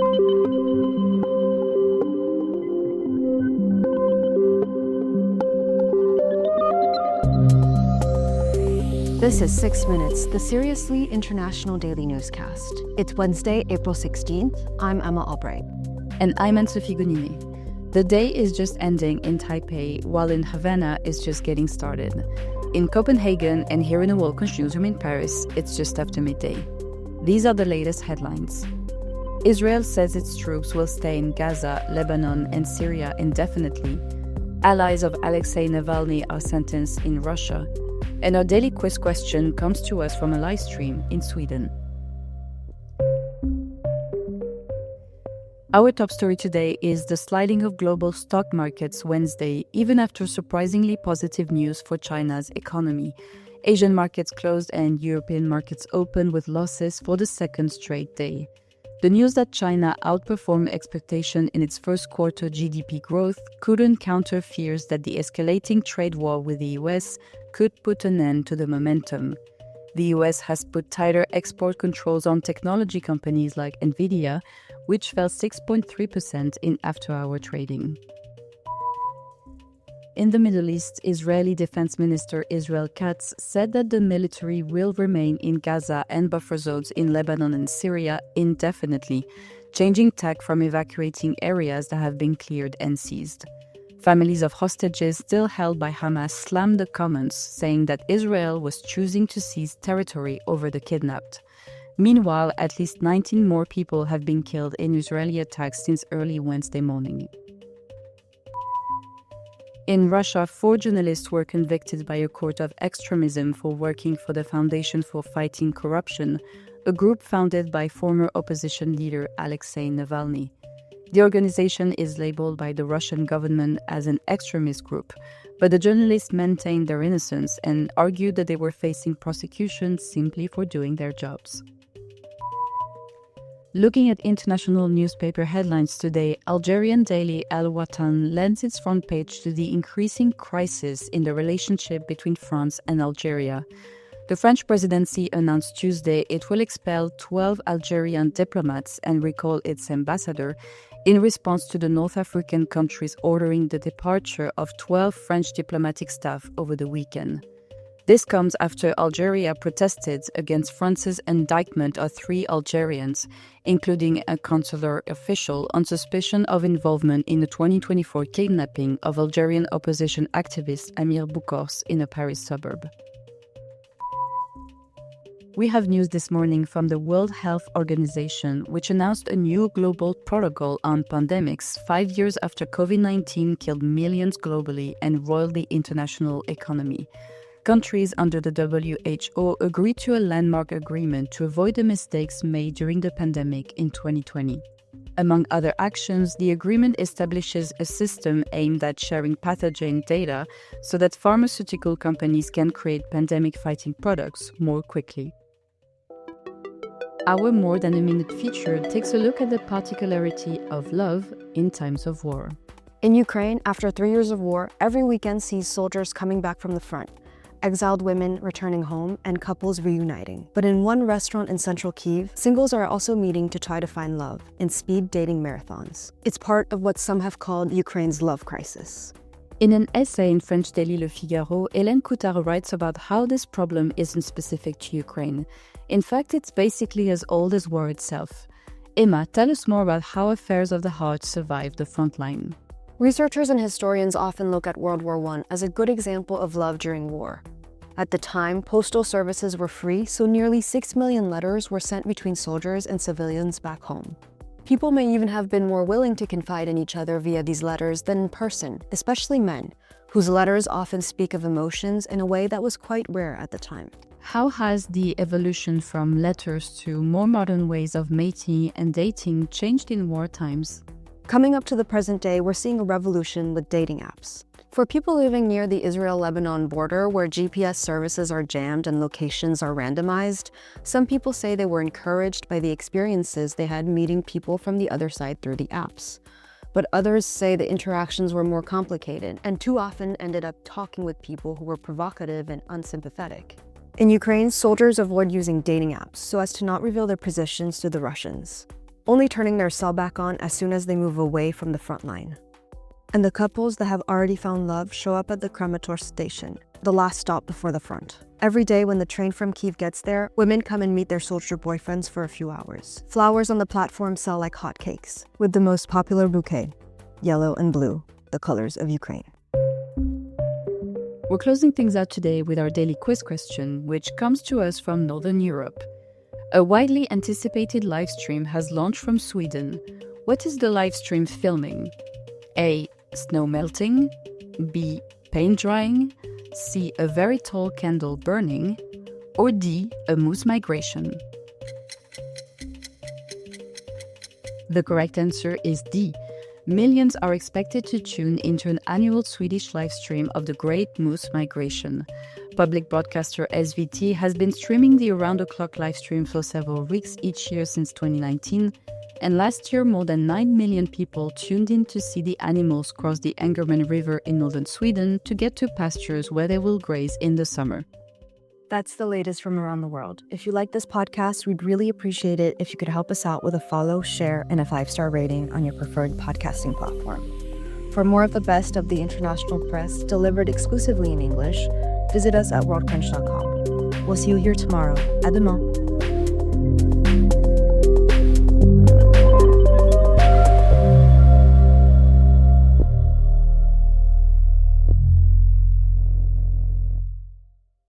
This is 6 Minutes, the Seriously International Daily Newscast. It's Wednesday, April 16th. I'm Emma Albright. And I'm Anne-Sophie Goninet. The day is just ending in Taipei, while in Havana it's just getting started. In Copenhagen and here in the World newsroom in Paris, it's just after midday. These are the latest headlines. Israel says its troops will stay in Gaza, Lebanon, and Syria indefinitely. Allies of Alexei Navalny are sentenced in Russia. And our daily quiz question comes to us from a live stream in Sweden. Our top story today is the sliding of global stock markets Wednesday, even after surprisingly positive news for China's economy. Asian markets closed and European markets opened with losses for the second straight day. The news that China outperformed expectation in its first quarter GDP growth couldn't counter fears that the escalating trade war with the US could put an end to the momentum. The US has put tighter export controls on technology companies like Nvidia, which fell 6.3% in after-hour trading. In the Middle East, Israeli Defense Minister Israel Katz said that the military will remain in Gaza and buffer zones in Lebanon and Syria indefinitely, changing tack from evacuating areas that have been cleared and seized. Families of hostages still held by Hamas slammed the comments, saying that Israel was choosing to seize territory over the kidnapped. Meanwhile, at least 19 more people have been killed in Israeli attacks since early Wednesday morning. In Russia, 4 journalists were convicted by a court of extremism for working for the Foundation for Fighting Corruption, a group founded by former opposition leader Alexei Navalny. The organization is labeled by the Russian government as an extremist group, but the journalists maintained their innocence and argued that they were facing prosecution simply for doing their jobs. Looking at international newspaper headlines today, Algerian daily Al Watan lends its front page to the increasing crisis in the relationship between France and Algeria. The French presidency announced Tuesday it will expel 12 Algerian diplomats and recall its ambassador in response to the North African countries ordering the departure of 12 French diplomatic staff over the weekend. This comes after Algeria protested against France's indictment of 3 Algerians, including a consular official, on suspicion of involvement in the 2024 kidnapping of Algerian opposition activist Amir Boukors in a Paris suburb. We have news this morning from the World Health Organization, which announced a new global protocol on pandemics 5 years after COVID-19 killed millions globally and roiled the international economy. Countries under the WHO agreed to a landmark agreement to avoid the mistakes made during the pandemic in 2020. Among other actions, the agreement establishes a system aimed at sharing pathogen data so that pharmaceutical companies can create pandemic-fighting products more quickly. Our More Than a Minute feature takes a look at the particularity of love in times of war. In Ukraine, after 3 years of war, every weekend sees soldiers coming back from the front, exiled women returning home, and couples reuniting. But in one restaurant in central Kyiv, singles are also meeting to try to find love in speed dating marathons. It's part of what some have called Ukraine's love crisis. In an essay in French daily Le Figaro, Hélène Coutard writes about how this problem isn't specific to Ukraine. In fact, it's basically as old as war itself. Emma, tell us more about how affairs of the heart survived the front line. Researchers and historians often look at World War I as a good example of love during war. At the time, postal services were free, so nearly 6 million letters were sent between soldiers and civilians back home. People may even have been more willing to confide in each other via these letters than in person, especially men, whose letters often speak of emotions in a way that was quite rare at the time. How has the evolution from letters to more modern ways of mating and dating changed in war times? Coming up to the present day, we're seeing a revolution with dating apps. For people living near the Israel-Lebanon border, where GPS services are jammed and locations are randomized, some people say they were encouraged by the experiences they had meeting people from the other side through the apps. But others say the interactions were more complicated and too often ended up talking with people who were provocative and unsympathetic. In Ukraine, soldiers avoid using dating apps so as to not reveal their positions to the Russians. only turning their cell back on as soon as they move away from the front line. And the couples that have already found love show up at the Kramatorsk station, the last stop before the front. Every day when the train from Kyiv gets there, women come and meet their soldier boyfriends for a few hours. Flowers on the platform sell like hotcakes, with the most popular bouquet, yellow and blue, the colors of Ukraine. We're closing things out today with our daily quiz question, which comes to us from Northern Europe. A widely anticipated live stream has launched from Sweden. What is the live stream filming? A. Snow melting. B. Paint drying. C. A very tall candle burning. Or D. A moose migration. The correct answer is D. Millions are expected to tune into an annual Swedish live stream of the Great Moose Migration. Public broadcaster SVT has been streaming the around-the-clock live stream for several weeks each year since 2019, and last year more than 9 million people tuned in to see the animals cross the Angerman River in northern Sweden to get to pastures where they will graze in the summer. That's the latest from around the world. If you like this podcast, we'd really appreciate it if you could help us out with a follow, share, and a 5-star rating on your preferred podcasting platform. For more of the best of the international press delivered exclusively in English, visit us at worldcrunch.com. We'll see you here tomorrow. À demain.